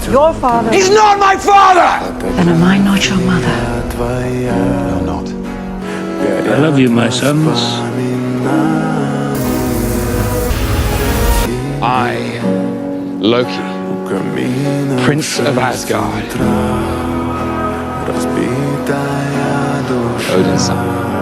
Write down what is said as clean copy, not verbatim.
your father. He's not my father! Then am I not your mother? You're not. I love you, my sons. I, Loki, Prince of Asgard, Odin's son.